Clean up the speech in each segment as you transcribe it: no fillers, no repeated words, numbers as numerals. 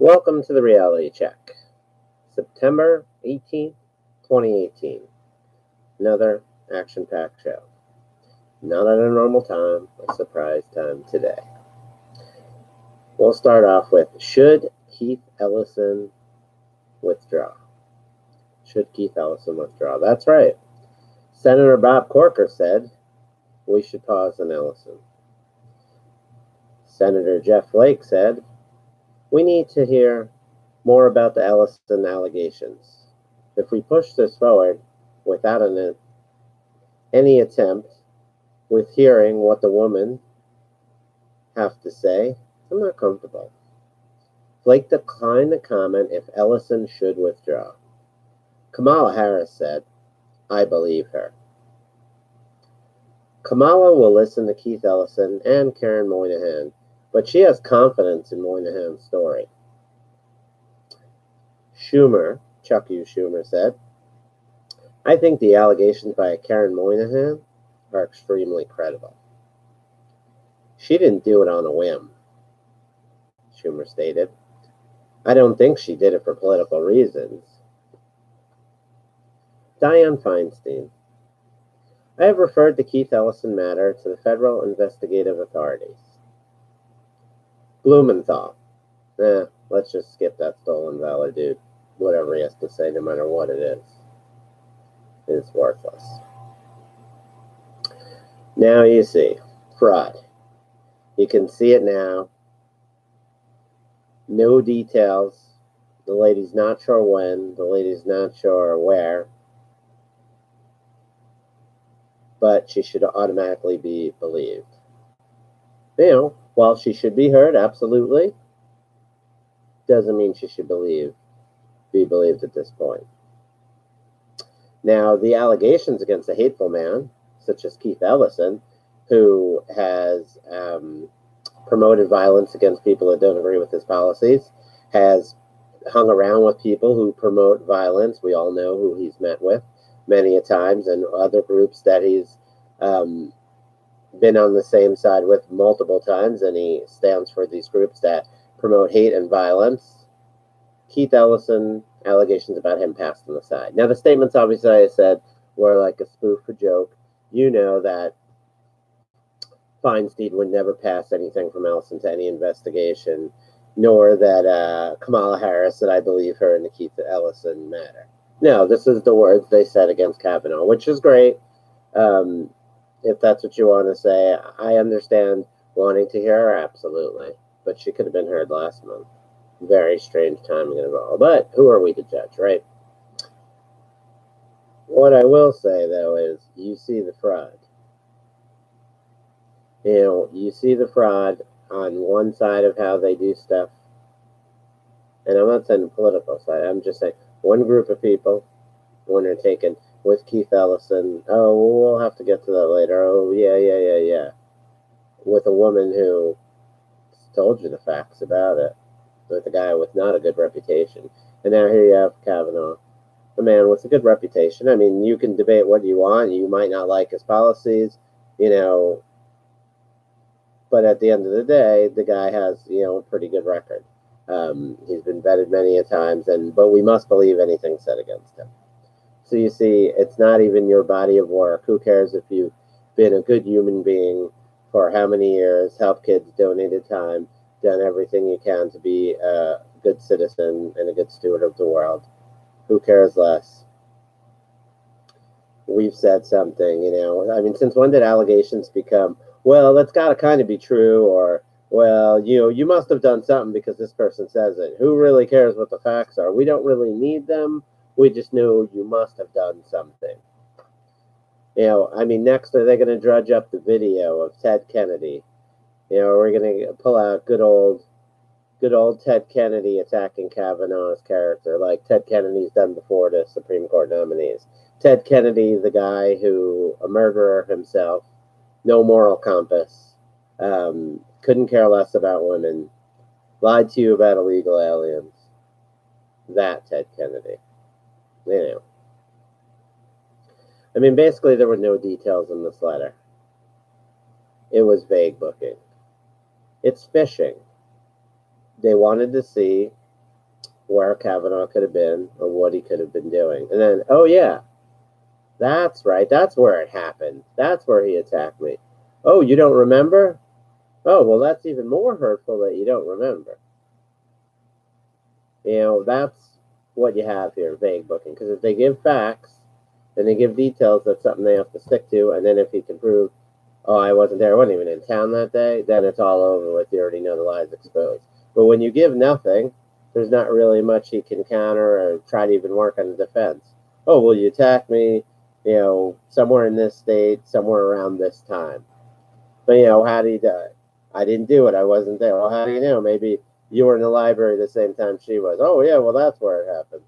Welcome to the Reality Check. September 18th, 2018. Another action-packed show. Not at a normal time, a surprise time today. We'll start off with, should Keith Ellison withdraw? Should Keith Ellison withdraw? That's right. Senator Bob Corker said we should pause on Ellison. Senator Jeff Flake said we need to hear more about the Ellison allegations. If we push this forward without any attempt with hearing what the women have to say, I'm not comfortable. Flake declined to comment if Ellison should withdraw. Kamala Harris said, I believe her. Kamala will listen to Keith Ellison and Karen Moynihan, but she has confidence in Moynihan's story. Chuck U. Schumer said, I think the allegations by Karen Moynihan are extremely credible. She didn't do it on a whim, Schumer stated. I don't think she did it for political reasons. Dianne Feinstein. I have referred the Keith Ellison matter to the federal investigative authorities. Blumenthal. Let's just skip that stolen valor dude. Whatever he has to say, no matter what it is worthless. Now you see, fraud. You can see it now. No details. The lady's not sure when. The lady's not sure where. But she should automatically be believed. While she should be heard, absolutely, doesn't mean she should be believed at this point. Now, the allegations against a hateful man, such as Keith Ellison, who has promoted violence against people that don't agree with his policies, has hung around with people who promote violence. We all know who he's met with many a times, and other groups that he's been on the same side with multiple times, and he stands for these groups that promote hate and violence. Keith Ellison, allegations about him passed on the side. Now, the statements, obviously, I said, were like a spoof, a joke. You know that Feinstein would never pass anything from Ellison to any investigation, nor that Kamala Harris said, I believe her in the Keith Ellison matter. No, this is the words they said against Cavanaugh, which is great. If that's what you want to say, I understand wanting to hear her, absolutely. But she could have been heard last month. Very strange timing of it all. But who are we to judge, right? What I will say, though, is you see the fraud. You see the fraud on one side of how they do stuff. And I'm not saying the political side. I'm just saying one group of people, when they're taken with Keith Ellison, we'll have to get to that later. Oh, yeah. With a woman who told you the facts about it. With a guy with not a good reputation. And now here you have Cavanaugh, a man with a good reputation. I mean, you can debate what you want. You might not like his policies, but at the end of the day, the guy has, a pretty good record. He's been vetted many a times, but we must believe anything said against him. So you see, it's not even your body of work. Who cares if you've been a good human being for how many years, helped kids, donated time, done everything you can to be a good citizen and a good steward of the world. Who cares less? We've said something, since when did allegations become, well, that's got to kind of be true, or, well, you must have done something because this person says it. Who really cares what the facts are? We don't really need them. We just know you must have done something. Next, are they going to drudge up the video of Ted Kennedy? We're going to pull out good old Ted Kennedy attacking Kavanaugh's character, like Ted Kennedy's done before to Supreme Court nominees. Ted Kennedy, the guy who, a murderer himself, no moral compass, couldn't care less about women, lied to you about illegal aliens. That Ted Kennedy. Basically, there were no details in this letter. It was vague booking. It's phishing. They wanted to see where Kavanaugh could have been or what he could have been doing. And then, oh yeah, that's right, that's where it happened. That's where he attacked me. Oh, you don't remember? Oh, well, that's even more hurtful that you don't remember. You know, that's what you have here, vague booking. Because if they give facts, then they give details, that's something they have to stick to. And then if he can prove, oh, I wasn't there, I wasn't even in town that day, then it's all over with. You already know the lie's exposed. But when you give nothing, there's not really much he can counter or try to even work on the defense. Oh, well, you attacked me, you know, somewhere in this state, somewhere around this time. But, you know, how did he die? I didn't do it. I wasn't there. Well, how do you know? Maybe you were in the library the same time she was. Oh, yeah, well, that's where it happened.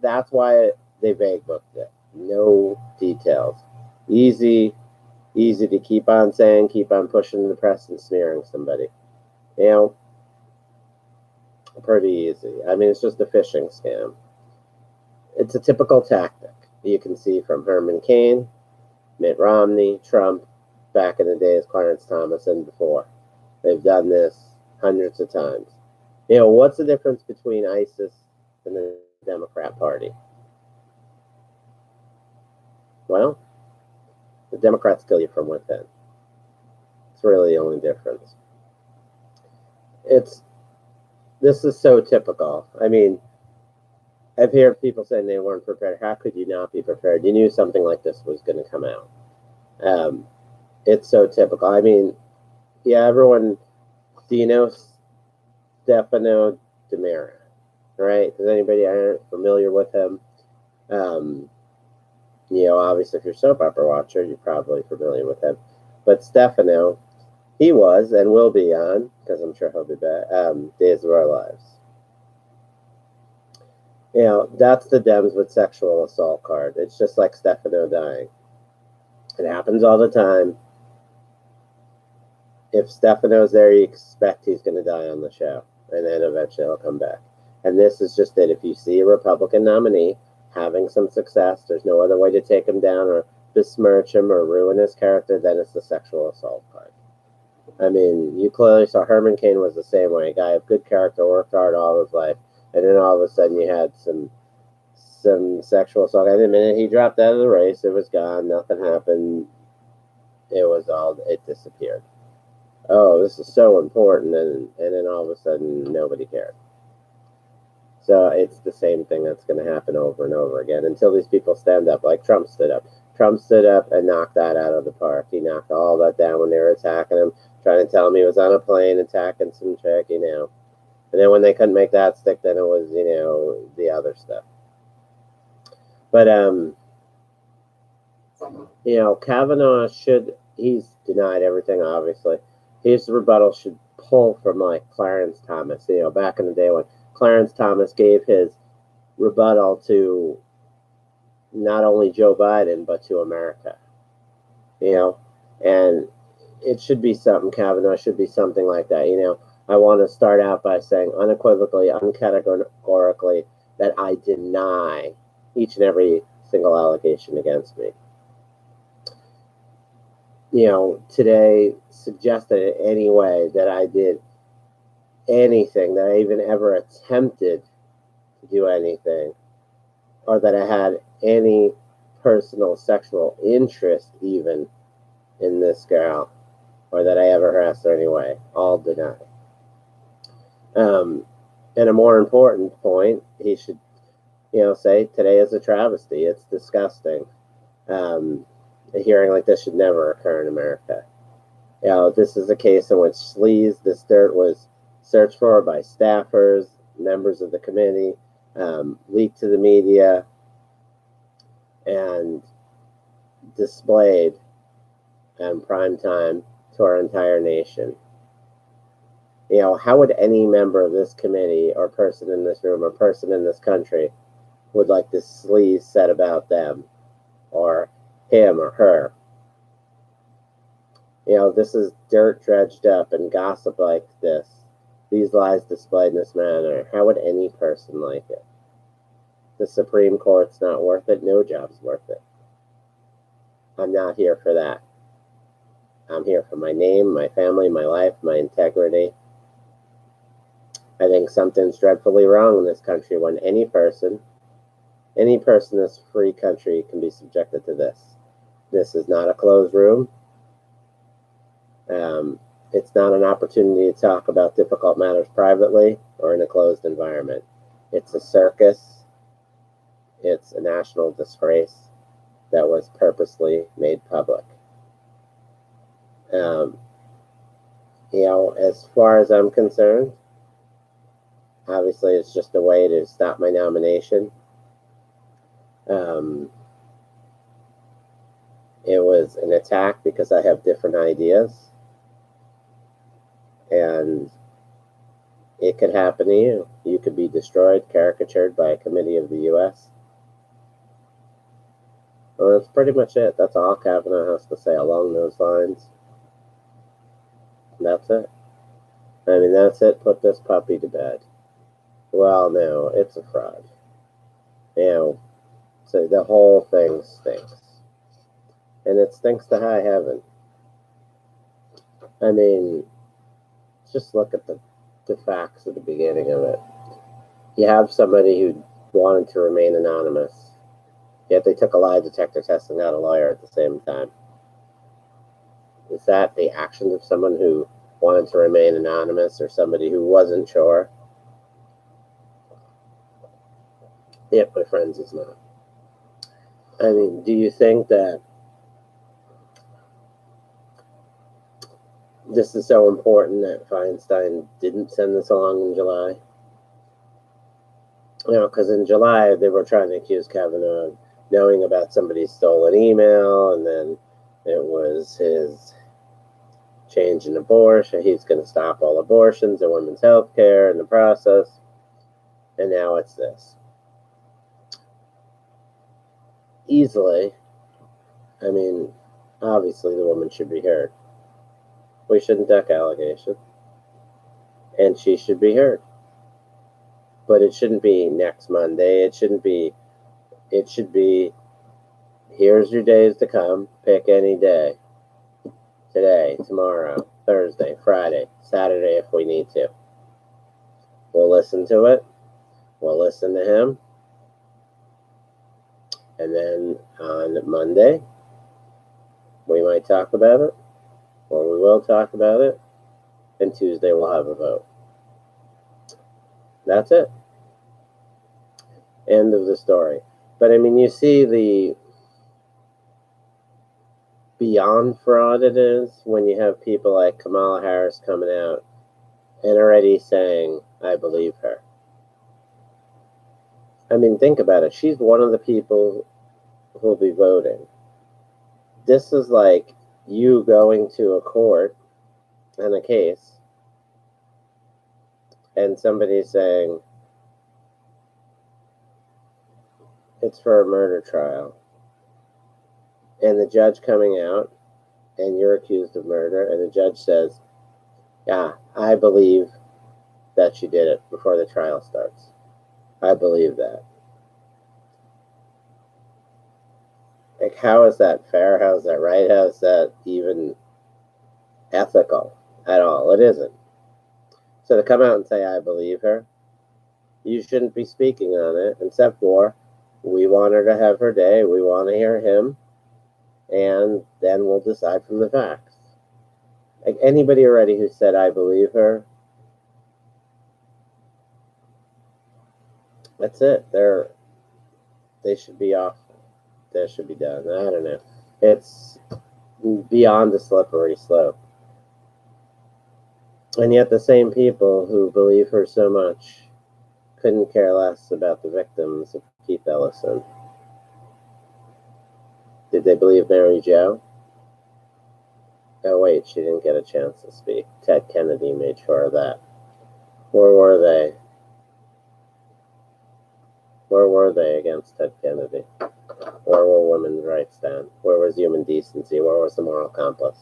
That's why they vague booked it. No details. Easy to keep on saying, keep on pushing the press and smearing somebody. You know, pretty easy. I mean, it's just a phishing scam. It's a typical tactic you can see from Herman Cain, Mitt Romney, Trump, back in the days, Clarence Thomas, and before. They've done this hundreds of times. You know, what's the difference between ISIS and the Democrat Party? Well, the Democrats kill you from within. It's really the only difference. This is so typical. I mean, I've heard people saying they weren't prepared. How could you not be prepared? You knew something like this was going to come out. It's so typical. I mean, yeah, everyone, do you know Stefano DiMera, right? Does anybody aren't familiar with him? You know, obviously, if you're a soap opera watcher, you're probably familiar with him. But Stefano, he was and will be on, because I'm sure he'll be back, Days of Our Lives. You know, that's the Dems with sexual assault card. It's just like Stefano dying. It happens all the time. If Stefano's there, you expect he's going to die on the show, and then eventually he'll come back. And this is just it. If you see a Republican nominee having some success, there's no other way to take him down or besmirch him or ruin his character, then it's the sexual assault card. I mean, you clearly saw Herman Cain was the same way. A guy of good character, worked hard all his life, and then all of a sudden you had some sexual assault. And the minute he dropped out of the race, it was gone. Nothing happened. It disappeared. Oh, this is so important, and then all of a sudden nobody cared. So it's the same thing that's going to happen over and over again until these people stand up, like Trump stood up. Trump stood up and knocked that out of the park. He knocked all that down when they were attacking him, trying to tell him he was on a plane attacking some chick, you know. And then when they couldn't make that stick, then it was, you know, the other stuff. But, you know, Kavanaugh he's denied everything, obviously. His rebuttal should pull from, like, Clarence Thomas, you know, back in the day when Clarence Thomas gave his rebuttal to not only Joe Biden, but to America, you know, and it should be something, Kavanaugh should be something like that, you know. I want to start out by saying unequivocally, uncategorically, that I deny each and every single allegation against me. You know, today suggested in any way that I did anything, that I even ever attempted to do anything, or that I had any personal sexual interest even in this girl, or that I ever harassed her anyway, all denied. And a more important point, he should, you know, say today is a travesty. It's disgusting. A hearing like this should never occur in America. You know, this is a case in which sleaze, this dirt was searched for by staffers, members of the committee, leaked to the media, and displayed in prime time to our entire nation. You know, how would any member of this committee or person in this room or person in this country would like this sleaze said about them or him or her? You know, this is dirt dredged up and gossip like this. These lies displayed in this manner. How would any person like it? The Supreme Court's not worth it. No job's worth it. I'm not here for that. I'm here for my name, my family, my life, my integrity. I think something's dreadfully wrong in this country when any person in this free country can be subjected to this. This is not a closed room. It's not an opportunity to talk about difficult matters privately or in a closed environment. It's a circus. It's a national disgrace that was purposely made public. As far as I'm concerned, obviously it's just a way to stop my nomination. It was an attack because I have different ideas. And it could happen to you. You could be destroyed, caricatured by a committee of the U.S. Well, that's pretty much it. That's all Kavanaugh has to say along those lines. That's it. I mean, that's it. Put this puppy to bed. Well, no, it's a fraud. So the whole thing stinks. And it stinks to high heaven. I mean, just look at the facts at the beginning of it. You have somebody who wanted to remain anonymous, yet they took a lie detector test and got a lawyer at the same time. Is that the actions of someone who wanted to remain anonymous or somebody who wasn't sure? Yep, my friends, it's not. I mean, do you think that this is so important that Feinstein didn't send this along in July? Because in July, they were trying to accuse Kavanaugh of knowing about somebody's stolen email, and then it was his change in abortion. He's going to stop all abortions and women's health care in the process. And now it's this. Easily, I mean, obviously the woman should be heard. We shouldn't duck allegation. And she should be heard. But it shouldn't be next Monday. It should be, here's your days to come. Pick any day. Today, tomorrow, Thursday, Friday, Saturday if we need to. We'll listen to it. We'll listen to him. And then on Monday, we might talk about it. Or we will talk about it. And Tuesday we'll have a vote. That's it. End of the story. But I mean, you see the beyond fraud it is when you have people like Kamala Harris coming out and already saying, I believe her. I mean, think about it. She's one of the people who'll be voting. This is like you going to a court and a case and somebody saying it's for a murder trial, and the judge coming out and you're accused of murder, and the judge says, yeah, I believe that she did it before the trial starts. I believe that. Like, how is that fair? How is that right? How is that even ethical at all? It isn't. So to come out and say, I believe her, you shouldn't be speaking on it, except for, we want her to have her day, we want to hear him, and then we'll decide from the facts. Like, anybody already who said, I believe her, that's it. They should be off. That should be done. I don't know. It's beyond the slippery slope. And yet the same people who believe her so much couldn't care less about the victims of Keith Ellison. Did they believe Mary Jo? Oh wait, she didn't get a chance to speak. Ted Kennedy made sure of that. Where were they? Where were they against Ted Kennedy? Where were women's rights then? Where was human decency? Where was the moral compass?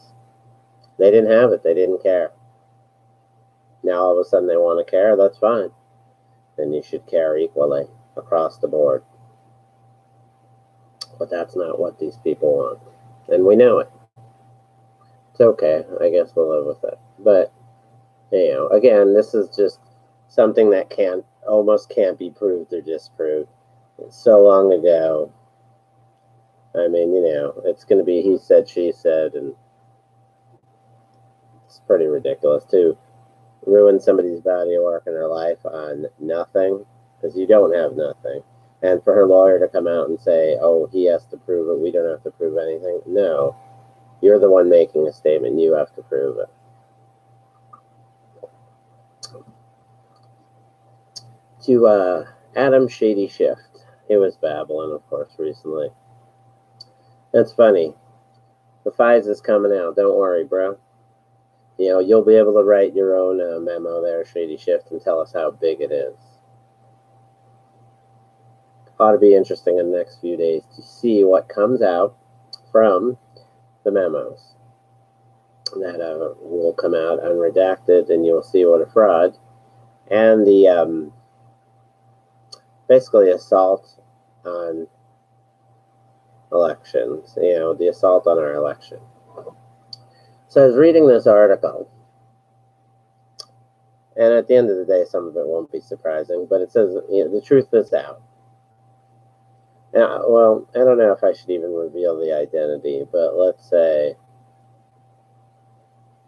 They didn't have it. They didn't care. Now all of a sudden they want to care. That's fine. Then you should care equally across the board. But that's not what these people want. And we know it. It's okay. I guess we'll live with it. But, again, this is just something that almost can't be proved or disproved. It's so long ago. I mean, it's going to be he said, she said, and it's pretty ridiculous to ruin somebody's body of work in their life on nothing, because you don't have nothing. And for her lawyer to come out and say, oh, he has to prove it, we don't have to prove anything. No, you're the one making a statement, you have to prove it. To Adam Shady Shift, he was babbling, of course, recently. That's funny. The Fisa's coming out, don't worry, bro. You'll be able to write your own memo there, Shady Shift, and tell us how big it is. Ought to be interesting in the next few days to see what comes out from the memos that will come out unredacted, and you'll see what a fraud and the basically assault on elections, the assault on our election. So I was reading this article, and at the end of the day, some of it won't be surprising, but it says, the truth is out. Now, well, I don't know if I should even reveal the identity, but let's say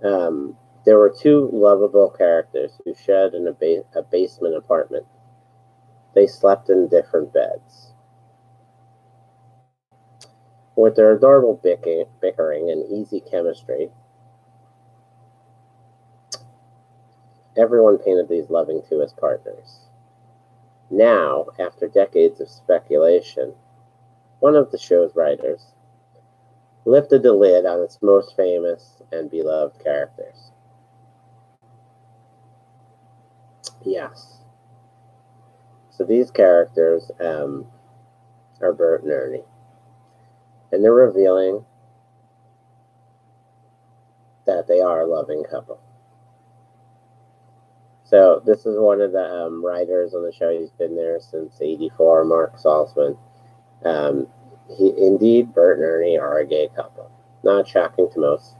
there were two lovable characters who shared in a basement apartment. They slept in different beds. With their adorable bickering and easy chemistry, everyone painted these loving two as partners. Now, after decades of speculation, one of the show's writers lifted the lid on its most famous and beloved characters. Yes. So these characters are Bert and Ernie. And they're revealing that they are a loving couple. So this is one of the writers on the show. He's been there since '84, Mark Salzman. Indeed, Bert and Ernie are a gay couple. Not shocking to most.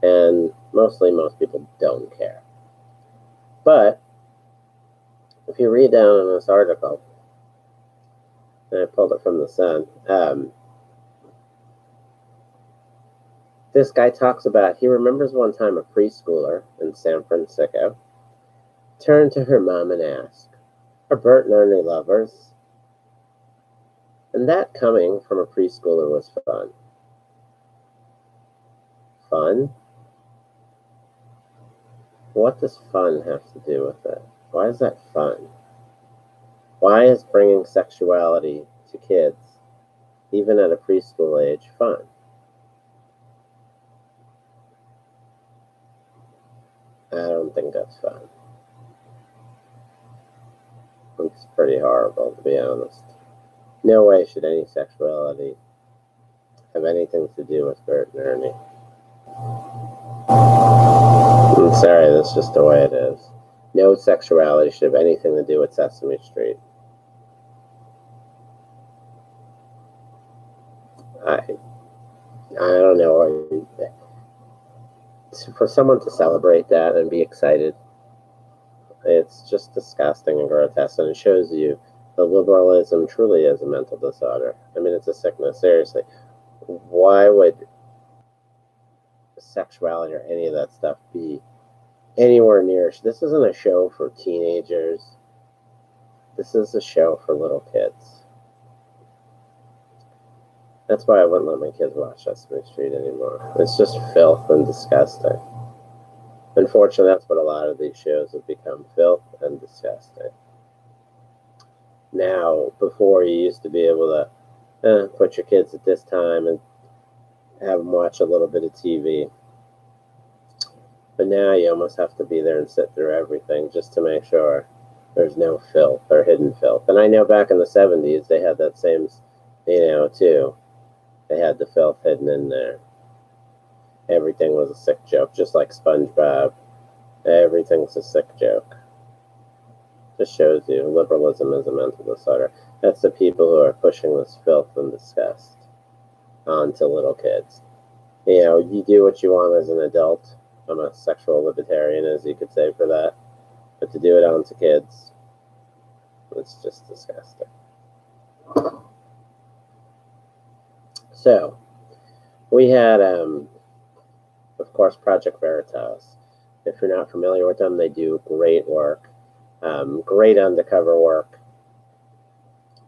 And mostly most people don't care. But if you read down in this article, and I pulled it from the Sun, this guy talks about, he remembers one time a preschooler in San Francisco turned to her mom and asked, are Bert and Ernie lovers? And that coming from a preschooler was fun. Fun? What does fun have to do with it? Why is that fun? Why is bringing sexuality to kids, even at a preschool age, fun? I don't think that's fun. It's pretty horrible, to be honest. No way should any sexuality have anything to do with Bert and Ernie. I'm sorry, that's just the way it is. No sexuality should have anything to do with Sesame Street. I don't know. For someone to celebrate that and be excited, it's just disgusting and grotesque, and it shows you that liberalism truly is a mental disorder. I mean, it's a sickness, seriously. Why would sexuality or any of that stuff be anywhere near? This isn't a show for teenagers. This is a show for little kids. That's why I wouldn't let my kids watch Sesame Street anymore. It's just filth and disgusting. Unfortunately, that's what a lot of these shows have become, filth and disgusting. Now, before you used to be able to put your kids at this time and have them watch a little bit of TV. But now you almost have to be there and sit through everything just to make sure there's no filth or hidden filth. And I know back in the 70s, they had that same, too. They had the filth hidden in there. Everything was a sick joke, just like SpongeBob. Everything's a sick joke. Just shows you liberalism is a mental disorder. That's the people who are pushing this filth and disgust onto little kids. You do what you want as an adult. I'm a sexual libertarian, as you could say, for that. But to do it onto kids. It's just disgusting. So, we had, of course, Project Veritas. If you're not familiar with them, they do great work. Great undercover work.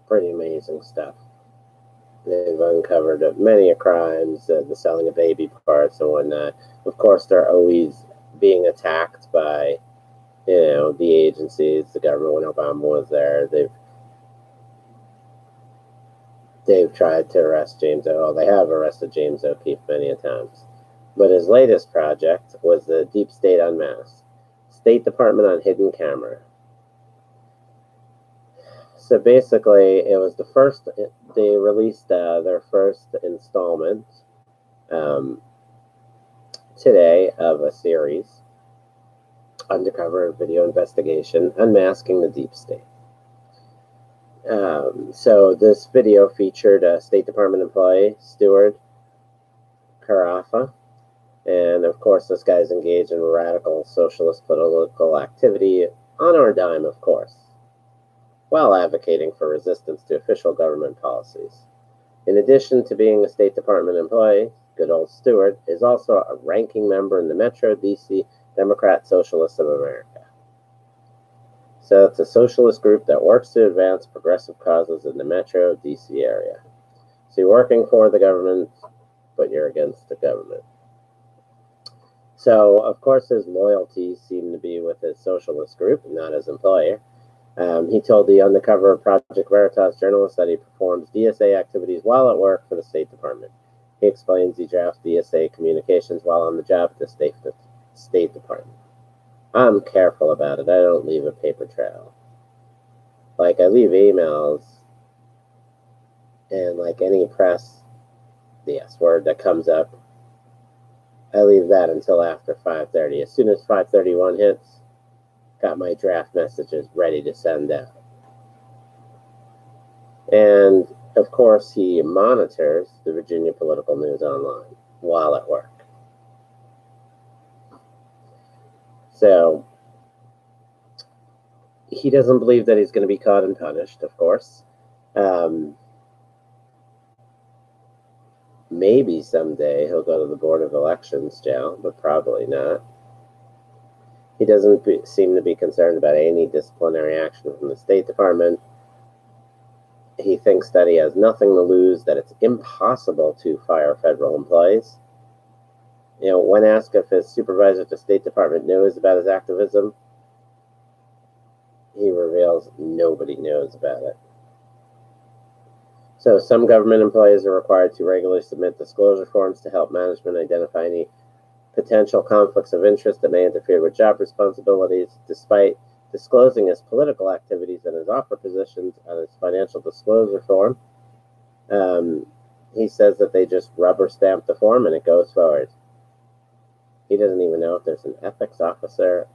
Pretty amazing stuff. They've uncovered many crimes, the selling of baby parts and whatnot. Of course, they're always being attacked by, the agencies, the government. When Obama was there, they've tried to arrest James O. They have arrested James O'Keefe many a times. But his latest project was the Deep State Unmasked. State Department on Hidden Camera. So basically, it was the first, they released their first installment today of a series, Undercover Video Investigation, Unmasking the Deep State. So this video featured a State Department employee, Stuart, and of course this guy's engaged in radical socialist political activity on our dime, of course, while advocating for resistance to official government policies. In addition to being a State Department employee, good old Stuart is also a ranking member in the Metro D.C. Democrat Socialists of America. So it's a socialist group that works to advance progressive causes in the Metro D.C. area. So you're working for the government, but you're against the government. So, of course, his loyalties seem to be with his socialist group, not his employer. He told the undercover Project Veritas journalist that he performs DSA activities while at work for the State Department. He explains he drafts DSA communications while on the job at the State Department. I'm careful about it. I don't leave a paper trail. Like, I leave emails and, like, any press, the S word that comes up, I leave that until after 5:30. As soon as 5:31 hits, got my draft messages ready to send out. And, of course, he monitors the Virginia political news online while at work. So, he doesn't believe that he's going to be caught and punished, of course. Maybe someday he'll go to the Board of Elections jail, but probably not. He doesn't seem to be concerned about any disciplinary action from the State Department. He thinks that he has nothing to lose, that it's impossible to fire federal employees. When asked if his supervisor at the State Department knows about his activism, he reveals nobody knows about it. So some government employees are required to regularly submit disclosure forms to help management identify any potential conflicts of interest that may interfere with job responsibilities. Despite disclosing his political activities and his offer positions on his financial disclosure form, he says that they just rubber stamp the form and it goes forward. He doesn't even know if there's an ethics officer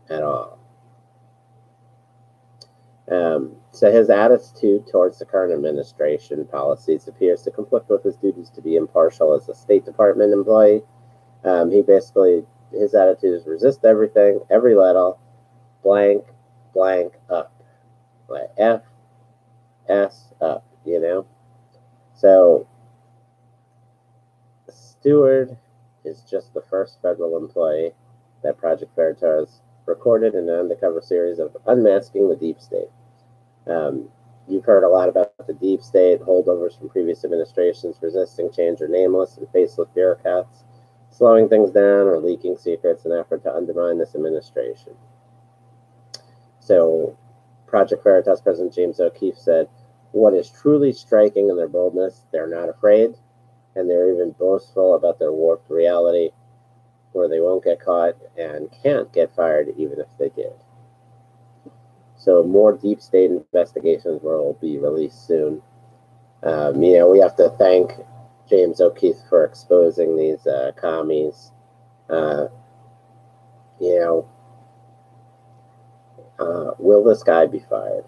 at all. So his attitude towards the current administration policies appears to conflict with his duties to be impartial as a State Department employee. His attitude is resist everything, every letter, blank, blank, up. Like F, S, up, So, Stuart is just the first federal employee that Project Veritas recorded in an undercover series of Unmasking the Deep State. You've heard a lot about the Deep State, holdovers from previous administrations, resisting change or nameless and faceless bureaucrats, slowing things down or leaking secrets in an effort to undermine this administration. So, Project Veritas President James O'Keefe said, "What is truly striking in their boldness, they're not afraid, and they're even boastful about their warped reality, where they won't get caught and can't get fired even if they did." So more deep state investigations will be released soon. We have to thank James O'Keefe for exposing these commies. Will this guy be fired?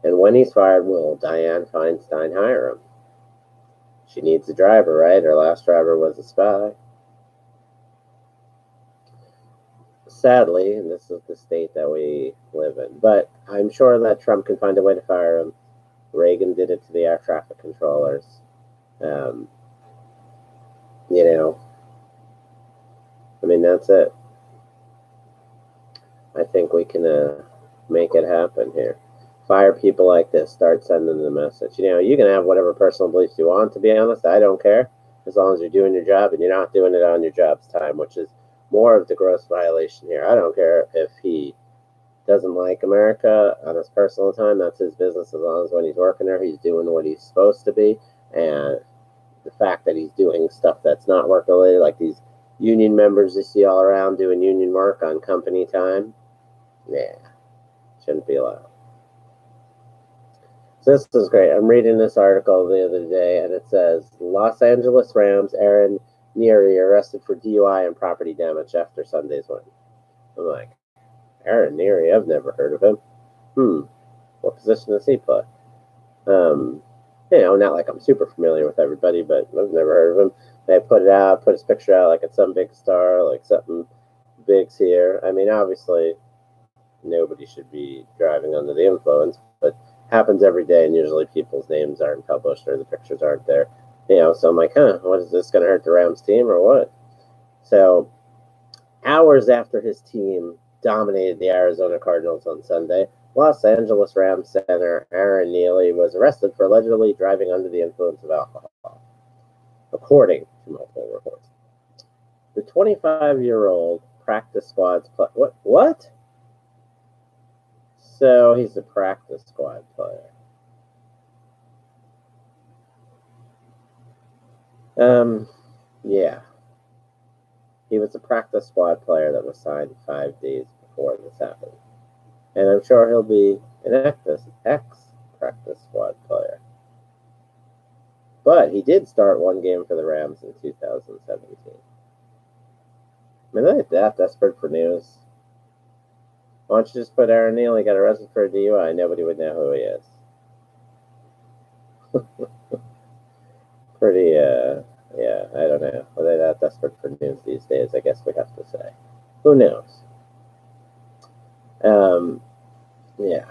And when he's fired, will Dianne Feinstein hire him? She needs a driver, right? Her last driver was a spy. sadly, this is the state that we live in. But I'm sure that Trump can find a way to fire him. Reagan did it to the air traffic controllers. You know, I mean, that's it. I think we can make it happen here. Fire people like this. Start sending the message. You know, you can have whatever personal beliefs you want, to be honest. I don't care, as long as you're doing your job and you're not doing it on your job's time, which is more of the gross violation here. I don't care if he doesn't like America on his personal time. That's his business, as long as when he's working there, he's doing what he's supposed to be. And the fact that he's doing stuff that's not work related, like these union members you see all around doing union work on company time, yeah, shouldn't be allowed. So this is great. I'm reading this article the other day, and it says, Los Angeles Rams Aaron Neely arrested for DUI and property damage after Sunday's win. I'm like, Aaron Neely, I've never heard of him. What position does he play? You know, not like I'm super familiar with everybody, but I've never heard of him. They put his picture out like it's some big star, like something big's here. I mean, obviously, nobody should be driving under the influence, but happens every day, and usually people's names aren't published or the pictures aren't there. You know, so I'm like, what is this going to hurt the Rams team or what? So, hours after his team dominated the Arizona Cardinals on Sunday, Los Angeles Rams center Aaron Neely was arrested for allegedly driving under the influence of alcohol, according to multiple reports. The 25-year-old practice squad's what? So he's a practice squad player. Yeah. He was a practice squad player that was signed 5 days before this happened. And I'm sure he'll be an ex-practice squad player. But he did start one game for the Rams in 2017. I mean, look at that. Desperate for news. Why don't you just put Aaron Neely got arrested for a DUI? Nobody would know who he is. Pretty, yeah, I don't know. Are they that desperate for news these days? I guess we have to say. Who knows? Yeah.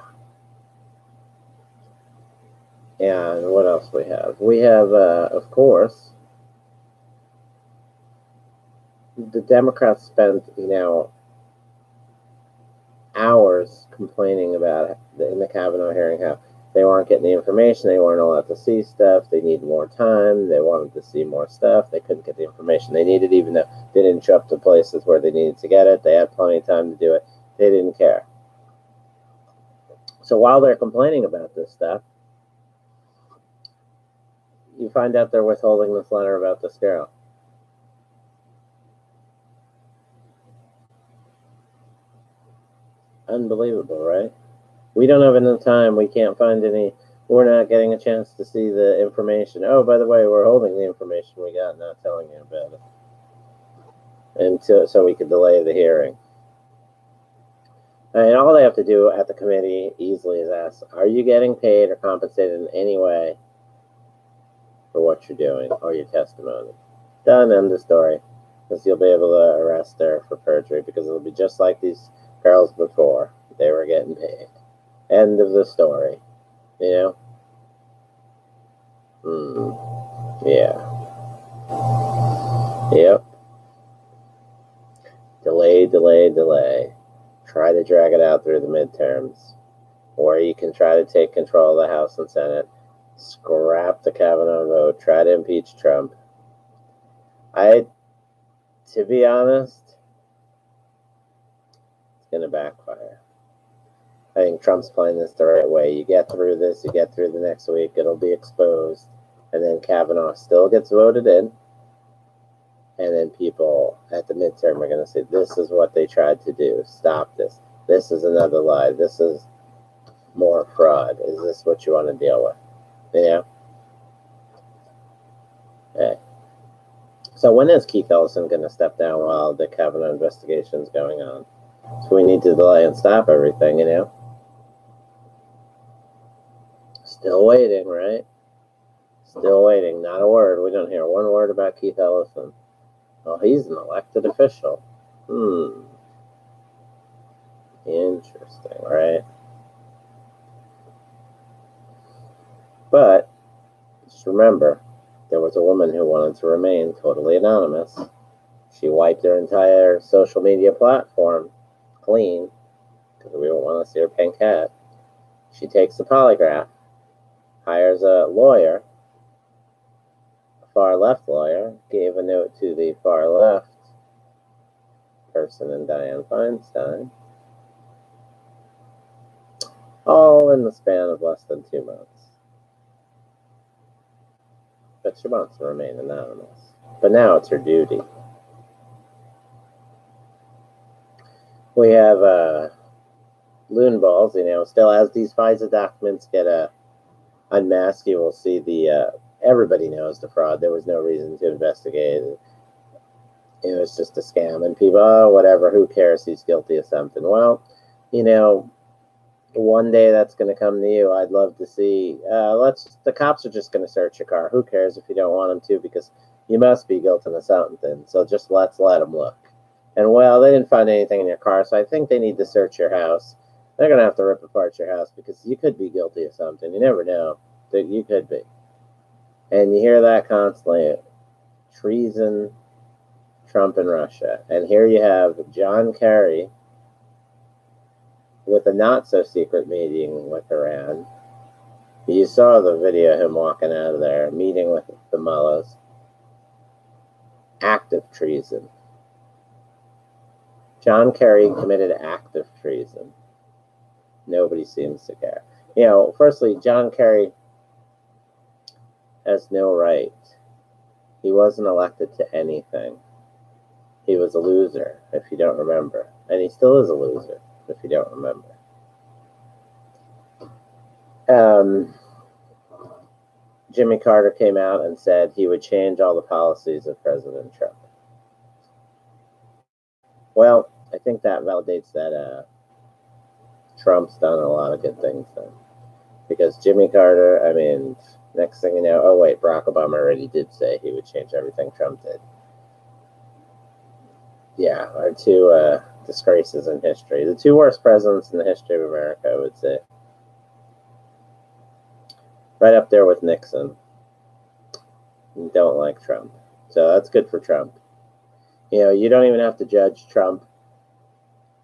And what else we have? We have, of course, the Democrats spent, hours complaining about it in the Kavanaugh hearing how they weren't getting the information, they weren't allowed to see stuff, they needed more time, they wanted to see more stuff, they couldn't get the information they needed, even though they didn't show up to places where they needed to get it, they had plenty of time to do it, they didn't care. So while they're complaining about this stuff, you find out they're withholding this letter about this girl. Unbelievable, right? We don't have enough time. We can't find any. We're not getting a chance to see the information. Oh, by the way, we're holding the information we got, not telling you about it. So we could delay the hearing. And all they have to do at the committee easily is ask, are you getting paid or compensated in any way for what you're doing or your testimony? Done, end of story. Because you'll be able to arrest her for perjury, because it'll be just like these girls before. They were getting paid. End of the story. You know? Yeah. Yep. Delay. Try to drag it out through the midterms. Or you can try to take control of the House and Senate. Scrap the Kavanaugh vote. Try to impeach Trump. To be honest, it's going to backfire. I think Trump's playing this the right way. You get through this, you get through the next week, it'll be exposed, and then Kavanaugh still gets voted in, and then people at the midterm are going to say, this is what they tried to do. Stop this. This is another lie. This is more fraud. Is this what you want to deal with? Hey. So when is Keith Ellison going to step down while the Kavanaugh investigation is going on? So we need to delay and stop everything, Still waiting, right? Still waiting. Not a word. We don't hear one word about Keith Ellison. Well, he's an elected official. Interesting, right? But just remember, there was a woman who wanted to remain totally anonymous. She wiped her entire social media platform clean because we don't want to see her pink hat. She takes the polygraph, hires a lawyer, a far left lawyer, gave a note to the far left person in Dianne Feinstein, all in the span of less than 2 months. But she wants to remain anonymous. But now it's her duty. We have loon balls, still as these FISA documents get unmasked, you will see everybody knows the fraud. There was no reason to investigate. It was just a scam, and people, oh, whatever, who cares, he's guilty of something. Well, one day that's going to come to you. I'd love to see, the cops are just going to search your car. Who cares if you don't want them to, because you must be guilty of something. So just let's let them look. And well, they didn't find anything in your car, so I think they need to search your house. They're going to have to rip apart your house because you could be guilty of something. You never know that you could be. And you hear that constantly. Treason, Trump and Russia. And here you have John Kerry with a not-so-secret meeting with Iran. You saw the video of him walking out of there, meeting with the mullahs. Active treason. John Kerry committed active treason. Nobody seems to care. Firstly, John Kerry has no right. He wasn't elected to anything. He was a loser, if you don't remember. And he still is a loser, if you don't remember. Jimmy Carter came out and said he would change all the policies of President Trump. Well, I think that validates that Trump's done a lot of good things then. Because Jimmy Carter, next thing you know, oh wait, Barack Obama already did say he would change everything Trump did. Yeah, our two disgraces in history. The two worst presidents in the history of America, I would say. Right up there with Nixon. Don't like Trump. So that's good for Trump. You don't even have to judge Trump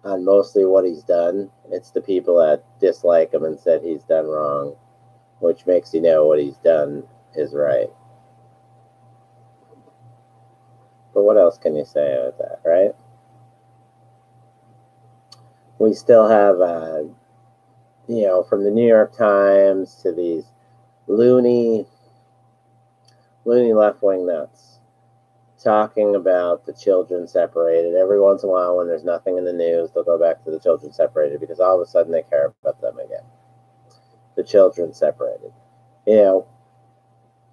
on mostly what he's done. It's the people that dislike him and said he's done wrong, which makes you know what he's done is right. But what else can you say about that, right? We still have, from the New York Times to these loony left-wing nuts talking about the children separated. Every once in a while, when there's nothing in the news, they'll go back to the children separated because all of a sudden they care about them again. The children separated.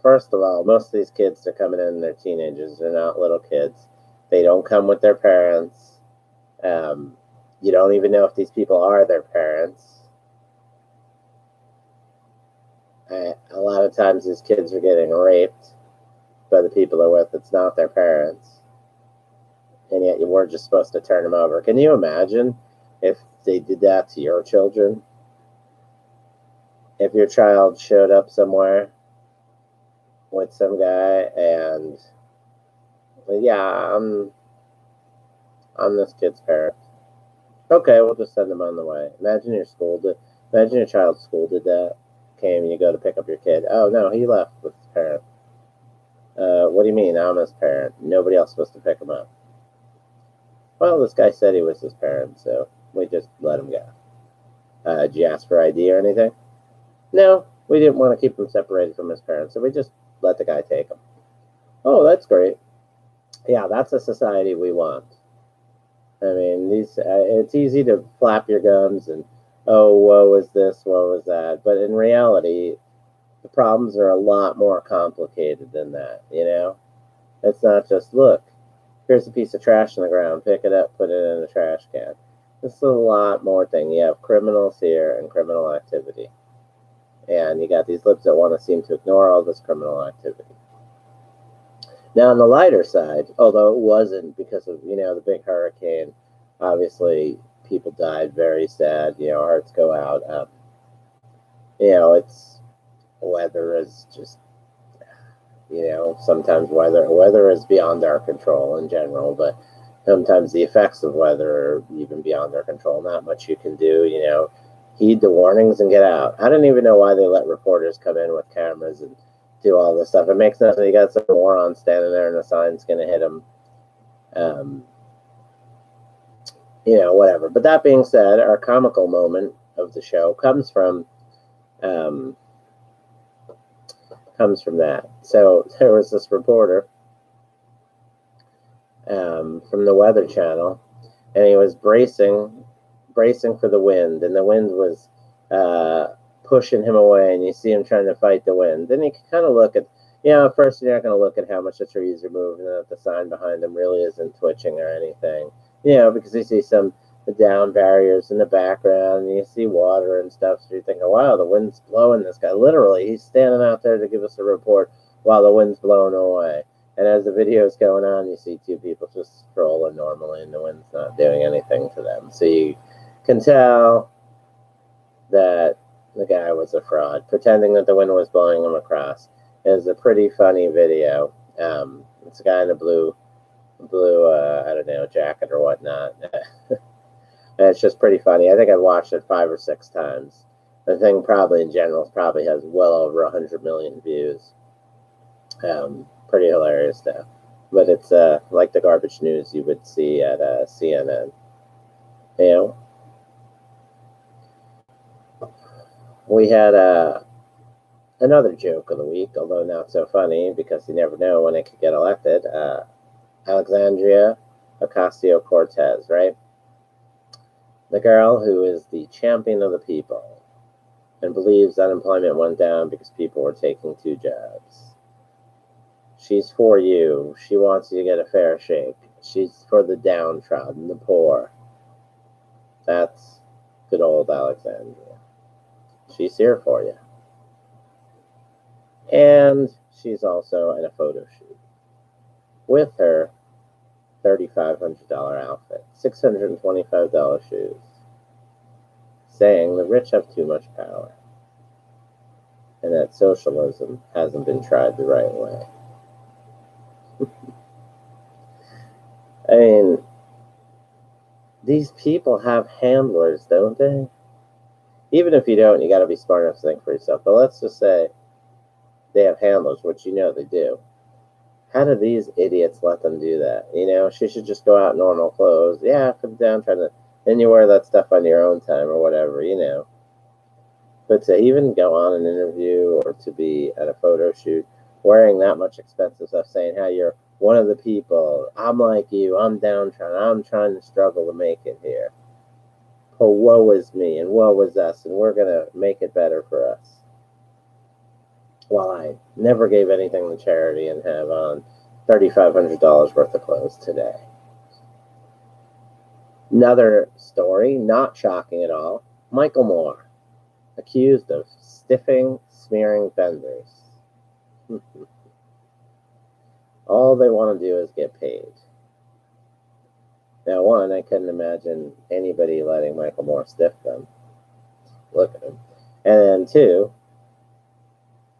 First of all, most of these kids are coming in, they're teenagers. They're not little kids. They don't come with their parents. You don't even know if these people are their parents. A lot of times these kids are getting raped by the people they're with. It's not their parents. And yet we're just supposed to turn them over. Can you imagine if they did that to your children? If your child showed up somewhere with some guy and, yeah, I'm this kid's parent. Okay, we'll just send them on the way. Imagine your child's school did that. Came and you go to pick up your kid. Oh no, he left with his parent. What do you mean? I'm his parent. Nobody else is supposed to pick him up. Well, this guy said he was his parent, so we just let him go. Did you ask for ID or anything? No, we didn't want to keep him separated from his parents, so we just let the guy take him. Oh, that's great. Yeah, that's a society we want. It's easy to flap your gums and, oh, woe is this, woe is that. But in reality, the problems are a lot more complicated than that, It's not just, look, here's a piece of trash on the ground, pick it up, put it in the trash can. This is a lot more thing. You have criminals here and criminal activity. And you got these libs that want to seem to ignore all this criminal activity. Now, on the lighter side, although it wasn't because of, the big hurricane, obviously people died. Very sad. Hearts go out. It's weather is just, sometimes weather is beyond our control in general, but sometimes the effects of weather are even beyond our control. Not much you can do. Heed the warnings and get out. I don't even know why they let reporters come in with cameras and do all this stuff. It makes sense. You got some moron standing there and the sign's going to hit him. Whatever. But that being said, our comical moment of the show comes from that. So there was this reporter from the Weather Channel, and he was bracing for the wind, and the wind was pushing him away, and you see him trying to fight the wind. Then you can kind of look at, at first you're not going to look at how much the trees are moving, and that the sign behind them really isn't twitching or anything, because you see some down barriers in the background, and you see water and stuff, so you're thinking, wow, the wind's blowing this guy. Literally, he's standing out there to give us a report while the wind's blowing away. And as the video's going on, you see two people just strolling normally, and the wind's not doing anything to them. So you can tell that the guy was a fraud, pretending that the wind was blowing him across. It was a pretty funny video. It's a guy in a blue, I don't know, jacket or whatnot. And it's just pretty funny. I think I've watched it 5 or 6 times. The thing probably in general probably has well over 100 million views. Pretty hilarious stuff. But it's like the garbage news you would see at CNN. We had another joke of the week, although not so funny because you never know when it could get elected. Alexandria Ocasio-Cortez, right? The girl who is the champion of the people and believes unemployment went down because people were taking 2 jobs. She's for you. She wants you to get a fair shake. She's for the downtrodden, the poor. That's good old Alexandria. She's here for you. And she's also in a photo shoot with her $3,500 outfit, $625 shoes, saying the rich have too much power and that socialism hasn't been tried the right way. I mean, these people have handlers, don't they? Even if you don't, you got to be smart enough to think for yourself. But let's just say they have handlers, which they do. How do these idiots let them do that? She should just go out in normal clothes. Yeah, put it down, then you wear that stuff on your own time or whatever, But to even go on an interview or to be at a photo shoot wearing that much expensive stuff, saying how you're one of the people, I'm like you, I'm downtrodden, I'm trying to struggle to make it here. Oh, woe is me and woe is us, and we're going to make it better for us. Well, I never gave anything to charity and have on $3,500 worth of clothes today. Another story, not shocking at all. Michael Moore, accused of stiffing, smearing vendors. All they want to do is get paid. Now, one, I couldn't imagine anybody letting Michael Moore stiff them. Look at him. And then two,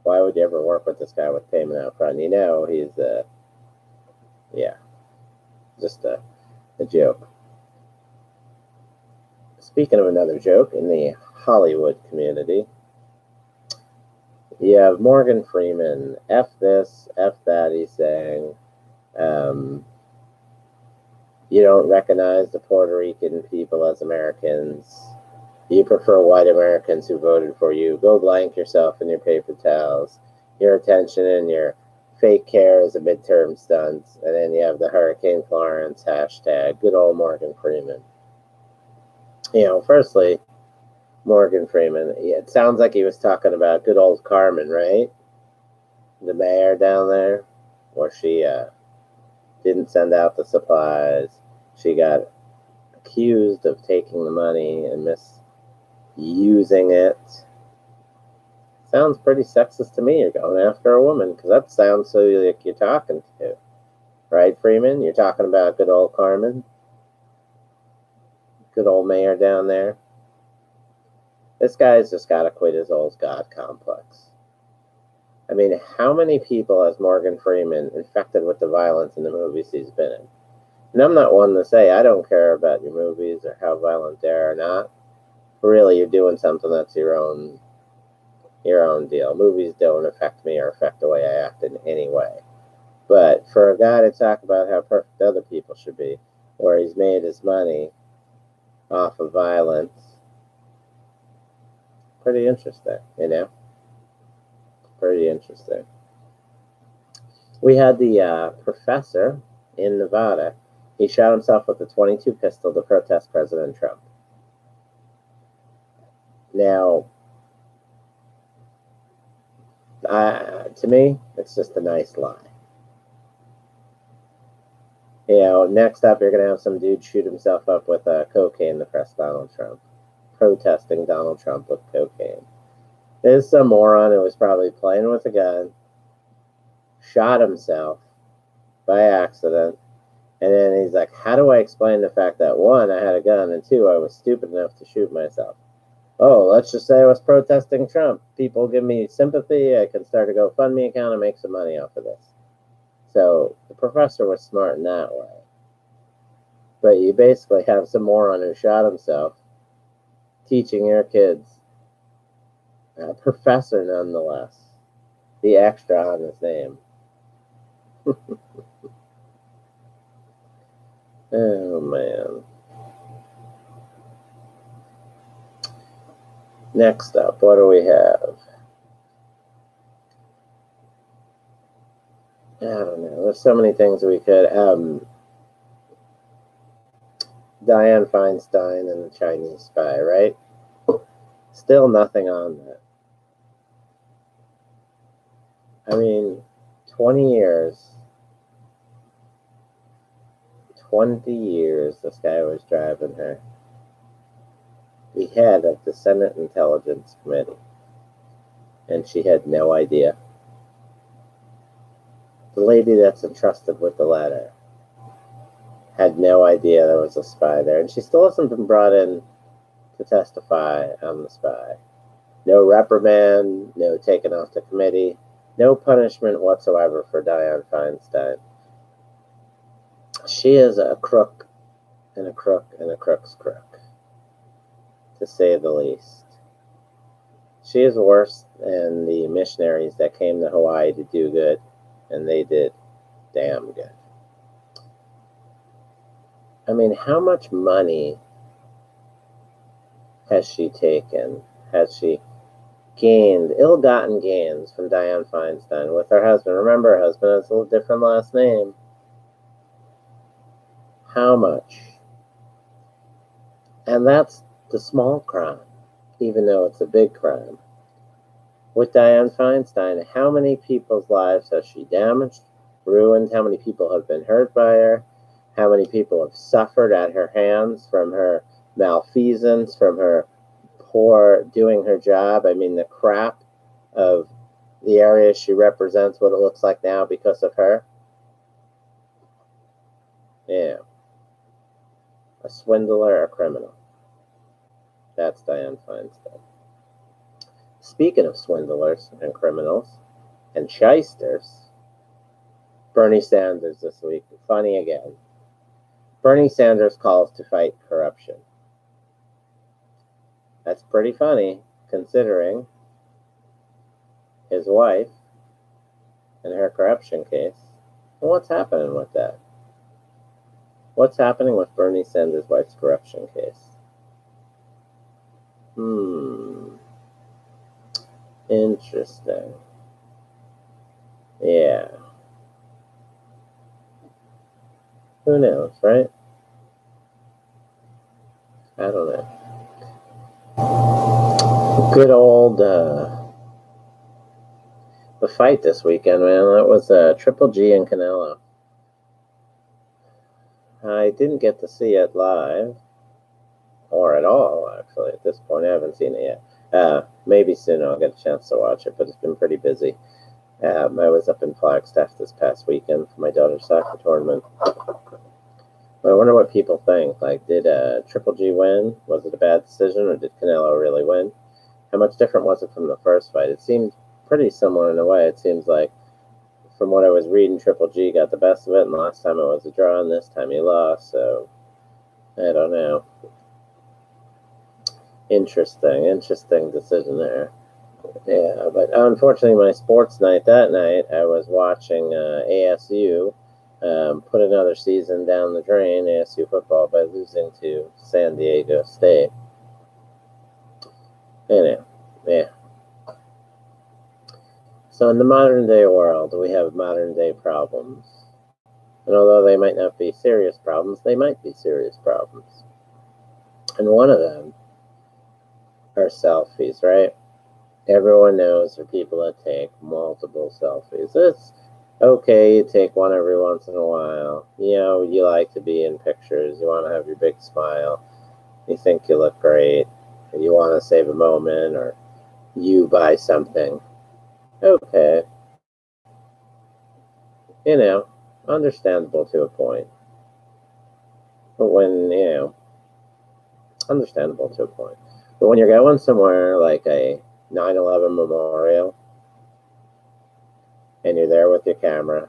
why would you ever work with this guy with payment out front? He's just a joke. Speaking of another joke in the Hollywood community, you have Morgan Freeman, F this, F that, he's saying. You don't recognize the Puerto Rican people as Americans. You prefer white Americans who voted for you. Go blank yourself in your paper towels. Your attention and your fake care is a midterm stunt. And then you have the Hurricane Florence hashtag. Good old Morgan Freeman. Firstly, Morgan Freeman, it sounds like he was talking about good old Carmen, right? The mayor down there, where she didn't send out the supplies. She got accused of taking the money and misusing it. Sounds pretty sexist to me. You're going after a woman, because that sounds so like you're talking to. Right, Freeman? You're talking about good old Carmen? Good old mayor down there. This guy's just got to quit his old God complex. I mean, how many people has Morgan Freeman infected with the violence in the movies he's been in? And I'm not one to say I don't care about your movies or how violent they are or not. Really, you're doing something that's your own deal. Movies don't affect me or affect the way I act in any way. But for a guy to talk about how perfect other people should be, where he's made his money off of violence, pretty interesting, you know? Pretty interesting. We had the professor in Nevada. He shot himself with a .22 pistol to protest President Trump. Now, to me, it's just a nice lie. You know, next up, you're going to have some dude shoot himself up with cocaine to press Donald Trump, protesting Donald Trump with cocaine. There's some moron who was probably playing with a gun, shot himself by accident, and then he's like, how do I explain the fact that, one, I had a gun, and two, I was stupid enough to shoot myself? Oh, let's just say I was protesting Trump. People give me sympathy. I can start a GoFundMe account and make some money off of this. So the professor was smart in that way. But you basically have some moron who shot himself teaching your kids, professor nonetheless, the extra on his name. Oh, man. Next up, what do we have? I don't know. There's so many things we could. Dianne Feinstein and the Chinese spy, right? Still nothing on that. I mean, 20 years. 20 years this guy was driving her. The head of the Senate Intelligence Committee. And she had no idea. The lady that's entrusted with the letter had no idea there was a spy there. And she still hasn't been brought in to testify on the spy. No reprimand, no taken off the committee, no punishment whatsoever for Dianne Feinstein. She is a crook and a crook and a crook's crook, to say the least. She is worse than the missionaries that came to Hawaii to do good, and they did damn good. I mean, how much money has she taken? Has she gained, ill-gotten gains from Dianne Feinstein with her husband? Remember, her husband has a little different last name. How much? And that's the small crime, even though it's a big crime. With Dianne Feinstein, how many people's lives has she damaged, ruined? How many people have been hurt by her? How many people have suffered at her hands from her malfeasance, from her poor doing her job? I mean, the crap of the area she represents, what it looks like now because of her. Yeah. A swindler, a criminal. That's Dianne Feinstein. Speaking of swindlers and criminals and shysters, Bernie Sanders this week, funny again. Bernie Sanders calls to fight corruption. That's pretty funny, considering his wife and her corruption case. And what's happening with that? What's happening with Bernie Sanders' wife's corruption case? Interesting. Yeah. Who knows, right? I don't know. Good old the fight this weekend, man. That was Triple G and Canelo. I didn't get to see it live, or at all, actually. At this point, I haven't seen it yet. Maybe soon I'll get a chance to watch it, but it's been pretty busy. I was up in Flagstaff this past weekend for my daughter's soccer tournament. I wonder what people think. Like, did Triple G win? Was it a bad decision, or did Canelo really win? How much different was it from the first fight? It seemed pretty similar in a way. It seems like, from what I was reading, Triple G got the best of it, and last time it was a draw, and this time he lost, so I don't know. Interesting decision there. Yeah, but unfortunately, my sports night that night, I was watching ASU put another season down the drain, ASU football, by losing to San Diego State. Anyway, yeah. So in the modern day world, we have modern day problems. And although they might not be serious problems, they might be serious problems. And one of them are selfies, right? Everyone knows for people that take multiple selfies. It's okay, you take one every once in a while. You know, you like to be in pictures. You want to have your big smile. You think you look great. You want to save a moment, or you buy something. Okay. You know, understandable to a point. But understandable to a point. But when you're going somewhere like a 9/11 memorial, and you're there with your camera,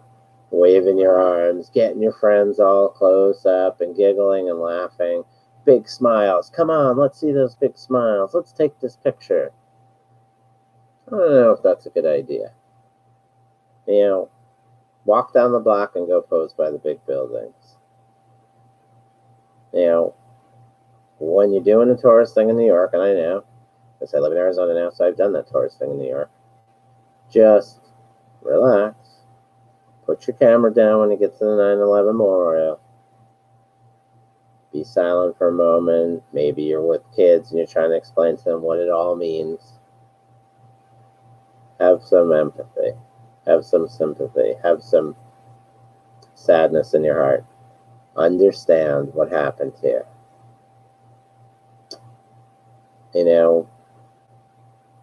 waving your arms, getting your friends all close up and giggling and laughing, big smiles. Come on, let's see those big smiles. Let's take this picture. I don't know if that's a good idea. Walk down the block and go pose by the big buildings. When you're doing a tourist thing in New York, and I know, because I live in Arizona now, so I've done that tourist thing in New York, just relax. Put your camera down when you get to the 9/11 memorial. Be silent for a moment. Maybe you're with kids and you're trying to explain to them what it all means. Have some empathy. Have some sympathy. Have some sadness in your heart. Understand what happened here.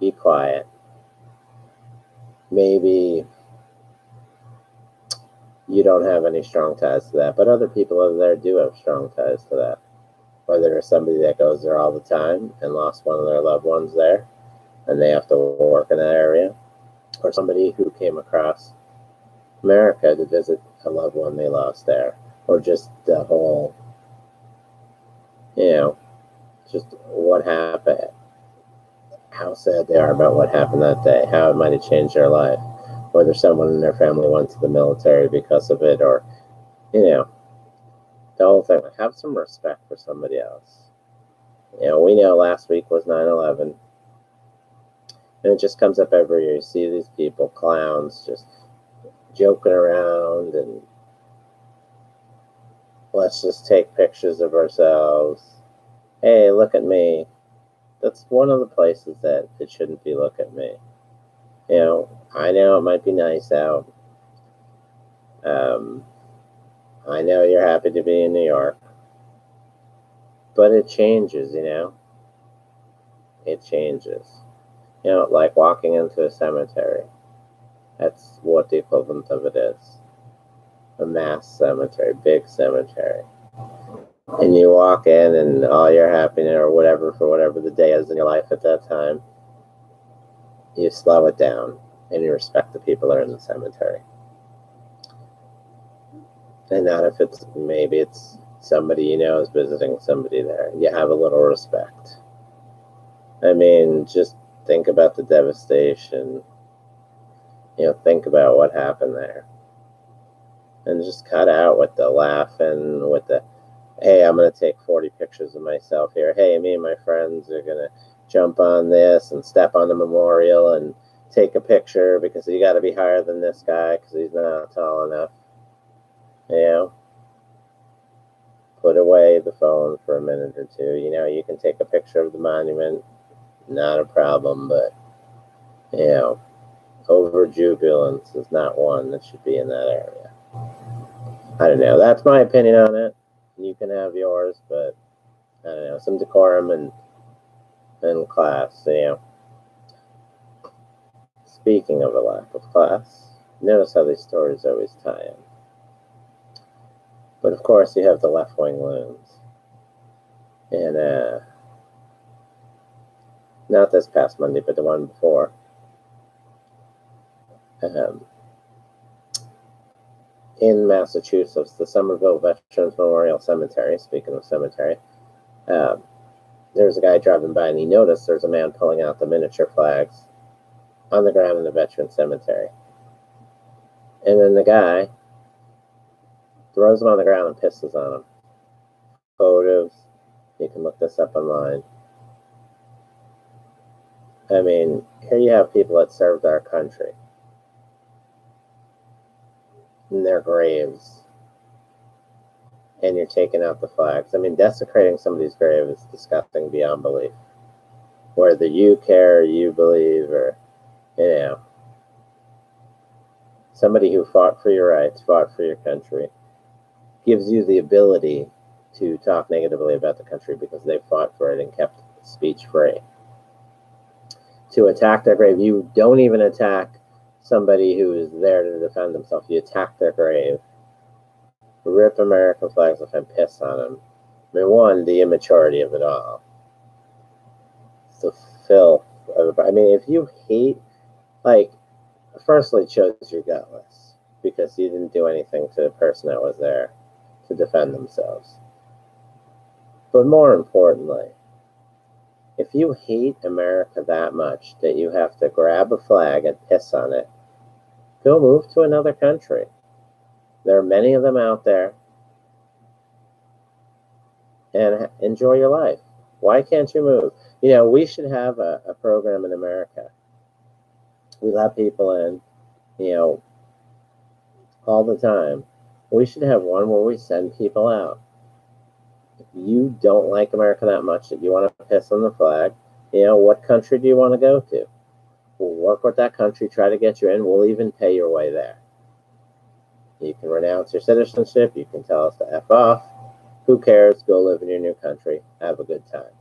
Be quiet. Maybe you don't have any strong ties to that, but other people over there do have strong ties to that. Whether there's somebody that goes there all the time and lost one of their loved ones there, and they have to work in that area, or somebody who came across America to visit a loved one they lost there, or just the whole, just what happened, how sad they are about what happened that day, how it might have changed their life, whether someone in their family went to the military because of it, or, the whole thing. Have some respect for somebody else. We know last week was 9/11, and it just comes up every year. You see these people, clowns, just joking around, and let's just take pictures of ourselves. Hey, look at me. That's one of the places that it shouldn't be look at me. I know it might be nice out. I know you're happy to be in New York. But it changes, It changes. Like walking into a cemetery. That's what the equivalent of it is. A mass cemetery, big cemetery. And you walk in and all your happiness or whatever, for whatever the day is in your life at that time, you slow it down and you respect the people that are in the cemetery. And not if maybe it's somebody you know is visiting somebody there. You have a little respect. I mean, just think about the devastation. Think about what happened there. And just cut out with the laughing, with the, hey, I'm going to take 40 pictures of myself here. Hey, me and my friends are going to jump on this and step on the memorial and take a picture because you got to be higher than this guy because he's not tall enough. Put away the phone for a minute or two. You can take a picture of the monument, not a problem, but, over jubilance is not one that should be in that area. I don't know. That's my opinion on it. You can have yours, but I don't know. Some decorum and class, Speaking of a lack of class, notice how these stories always tie in. But of course, you have the left-wing loons. And not this past Monday, but the one before. In Massachusetts, the Somerville Veterans Memorial Cemetery, speaking of cemetery, there's a guy driving by and he noticed there's a man pulling out the miniature flags on the ground in the Veterans Cemetery. And then the guy throws them on the ground and pisses on them. Photos, you can look this up online. I mean, here you have people that served our country in their graves, and you're taking out the flags. I mean, desecrating somebody's grave is disgusting beyond belief. Whether you care, you believe, or, somebody who fought for your rights, fought for your country, gives you the ability to talk negatively about the country because they fought for it and kept speech free. To attack their grave, you don't even attack somebody who is there to defend themselves. You attack their grave, rip American flags off and piss on them. I mean, one, the immaturity of it all. It's the filth of it. I mean, if you hate, firstly, it shows you're gutless because you didn't do anything to the person that was there to defend themselves. But more importantly, if you hate America that much that you have to grab a flag and piss on it, go move to another country. There are many of them out there. And enjoy your life. Why can't you move? We should have a program in America. We let people in, all the time. We should have one where we send people out. If you don't like America that much that you want to piss on the flag, what country do you want to go to? We'll work with that country, try to get you in. We'll even pay your way there. You can renounce your citizenship. You can tell us to F off. Who cares? Go live in your new country. Have a good time.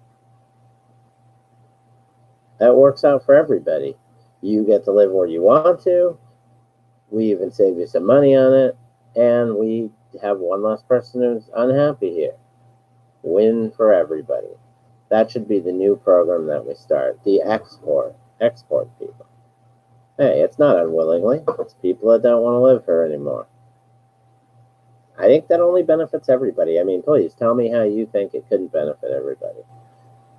That works out for everybody. You get to live where you want to. We even save you some money on it. And we have one less person who's unhappy here. Win for everybody. That should be the new program that we start. The export people. Hey, it's not unwillingly. It's people that don't want to live here anymore. I think that only benefits everybody. I mean, please tell me how you think it couldn't benefit everybody.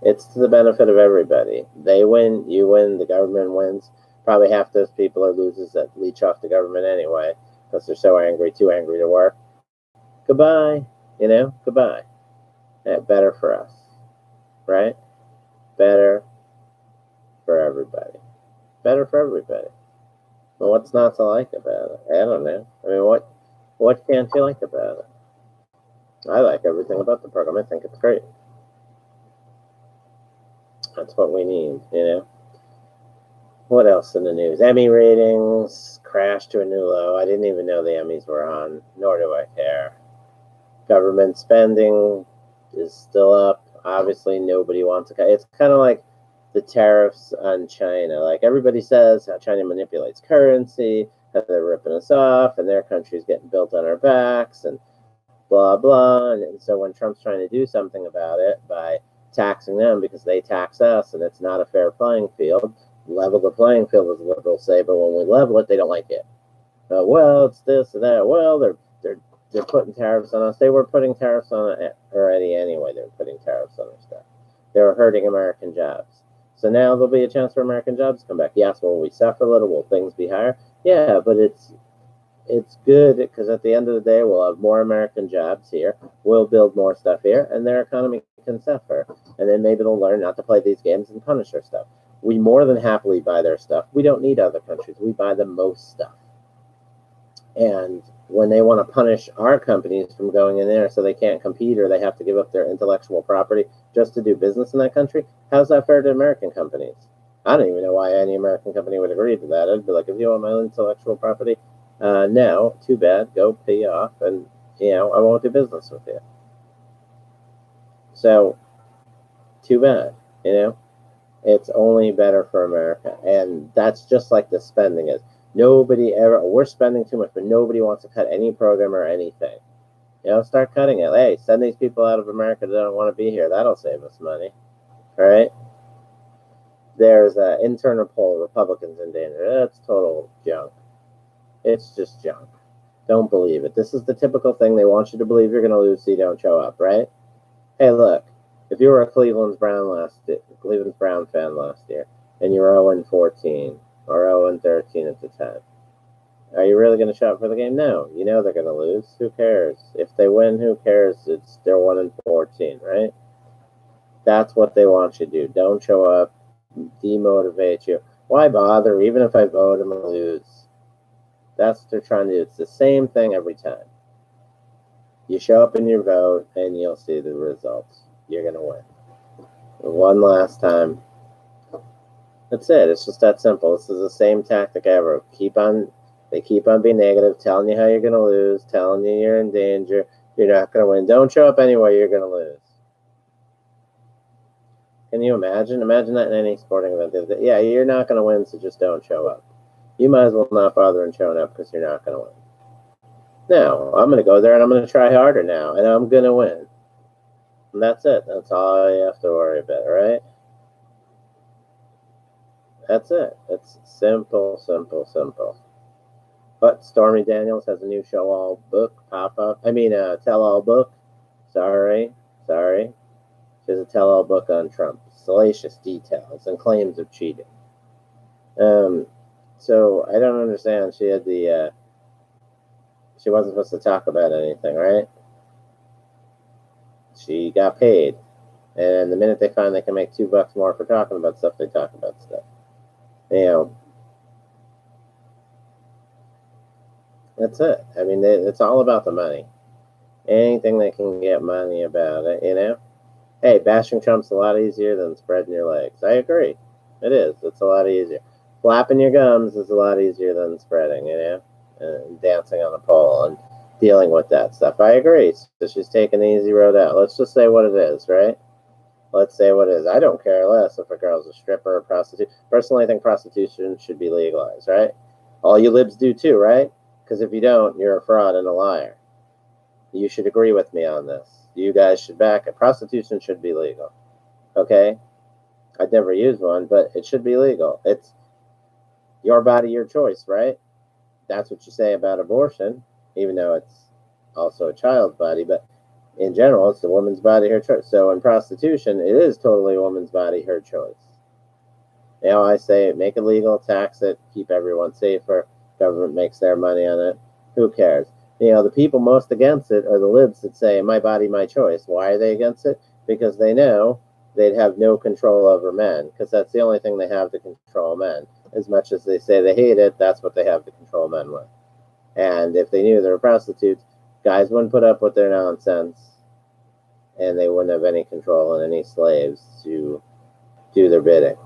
It's to the benefit of everybody. They win, you win, the government wins. Probably half those people are losers that leech off the government anyway because they're so angry, too angry to work. Goodbye, goodbye. Better for us, right? Better for everybody. Better for everybody. Well, what's not to like about it? I don't know. I mean, what can't you like about it? I like everything about the program. I think it's great. That's what we need, What else in the news? Emmy ratings crashed to a new low. I didn't even know the Emmys were on, nor do I care. Government spending is still up. Obviously, nobody wants to cut. It's kind of like the tariffs on China. Like everybody says how China manipulates currency, how they're ripping us off, and their country's getting built on our backs, and blah, blah. And so when Trump's trying to do something about it by taxing them because they tax us and it's not a fair playing field, level the playing field, as liberals say, but when we level it, they don't like it. Well, it's this and that. Well, they're putting tariffs on us. They were putting tariffs on it already anyway. They were putting tariffs on our stuff. They were hurting American jobs. So now there'll be a chance for American jobs to come back. Yes, will we suffer a little? Will things be higher? Yeah, but it's good because at the end of the day, we'll have more American jobs here. We'll build more stuff here, and their economy can suffer. And then maybe they'll learn not to play these games and punish our stuff. We more than happily buy their stuff. We don't need other countries. We buy the most stuff. And when they want to punish our companies from going in there so they can't compete or they have to give up their intellectual property just to do business in that country, how's that fair to American companies? I don't even know why any American company would agree to that. I'd be like, if you want my intellectual property, no, too bad. Go pay off, and I won't do business with you. So, too bad. It's only better for America, and that's just like the spending is. We're spending too much, but nobody wants to cut any program or anything. Start cutting it. Hey, send these people out of America that don't want to be here. That'll save us money, right? There's an internal poll, Republicans in danger. That's total junk. It's just junk. Don't believe it. This is the typical thing. They want you to believe you're going to lose so you don't show up, right? Hey, look, if you were a Cleveland Brown fan last year, and you were 0-14 or 0-13 at the time, are you really going to show up for the game? No. You know they're going to lose. Who cares? If they win, who cares? They're 1-14, right? That's what they want you to do. Don't show up. Demotivate you. Why bother? Even if I vote, I'm going to lose. That's what they're trying to do. It's the same thing every time. You show up in your vote, and you'll see the results. You're going to win. One last time. That's it. It's just that simple. This is the same tactic ever. They keep on being negative, telling you how you're going to lose, telling you you're in danger, you're not going to win. Don't show up anyway, you're going to lose. Can you imagine? Imagine that in any sporting event. Yeah, you're not going to win, so just don't show up. You might as well not bother in showing up because you're not going to win. No, I'm going to go there and I'm going to try harder now, and I'm going to win. And that's it. That's all you have to worry about, right? That's it. It's simple, simple, simple. But Stormy Daniels has a new tell-all book. Sorry. She has a tell-all book on Trump. Salacious details and claims of cheating. So I don't understand. She had she wasn't supposed to talk about anything, right? She got paid. And the minute they find they can make $2 more for talking about stuff, they talk about stuff. That's it. I mean, it's all about the money. Anything they can get money about it, Hey, bashing Trump's a lot easier than spreading your legs. I agree. It is. It's a lot easier. Flapping your gums is a lot easier than spreading, and dancing on a pole and dealing with that stuff. I agree. So she's taking the easy road out. Let's just say what it is, right? Let's say what it is. I don't care less if a girl's a stripper or prostitute. Personally, I think prostitution should be legalized, right? All you libs do too, right? Because if you don't, you're a fraud and a liar. You should agree with me on this. You guys should back it. Prostitution should be legal. Okay? I'd never use one, but it should be legal. It's your body, your choice, right? That's what you say about abortion, even though it's also a child's body. But in general, it's the woman's body, her choice. So in prostitution, it is totally a woman's body, her choice. Now I say make it legal, tax it, keep everyone safer. Government makes their money on it. Who cares? The people most against it are the libs that say, my body, my choice. Why are they against it? Because they know they'd have no control over men, because that's the only thing they have to control men. As much as they say they hate it, that's what they have to control men with. And if they knew they were prostitutes, guys wouldn't put up with their nonsense, and they wouldn't have any control and any slaves to do their bidding.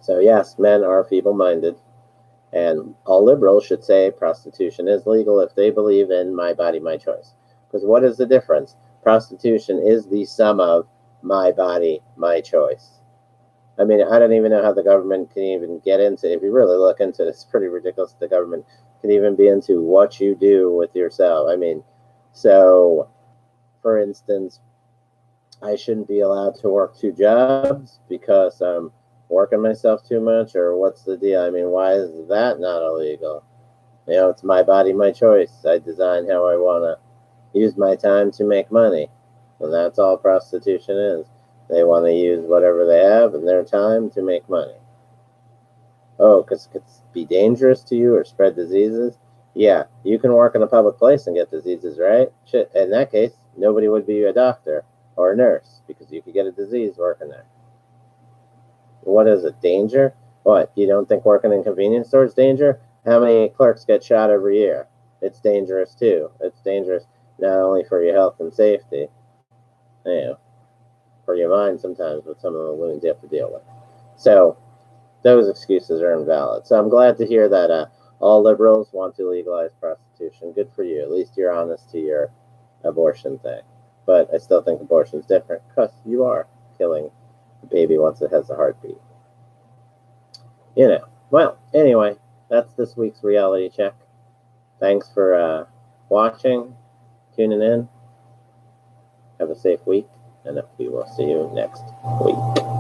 So yes, men are feeble-minded. And all liberals should say prostitution is legal if they believe in my body, my choice. Because what is the difference? Prostitution is the sum of my body, my choice. I mean, I don't even know how the government can even get into, if you really look into it, it's pretty ridiculous the government can even be into what you do with yourself. I mean, so, for instance, I shouldn't be allowed to work 2 jobs because I'm working myself too much, or what's the deal? I mean, why is that not illegal? It's my body, my choice. I design how I want to use my time to make money, and that's all prostitution is. They want to use whatever they have in their time to make money. Oh, because it could be dangerous to you or spread diseases? Yeah, you can work in a public place and get diseases, right? Shit, in that case, nobody would be a doctor or a nurse, because you could get a disease working there. What is it? Danger? What? You don't think working in convenience stores is danger? How many clerks get shot every year? It's dangerous too. It's dangerous not only for your health and safety, for your mind sometimes with some of the loons you have to deal with. So those excuses are invalid. So I'm glad to hear that all liberals want to legalize prostitution. Good for you. At least you're honest to your abortion thing. But I still think abortion's different, because you are killing the baby once it has a heartbeat. Well, anyway, that's this week's reality check. Thanks for watching. tuning in. Have a safe week, and we will see you next week.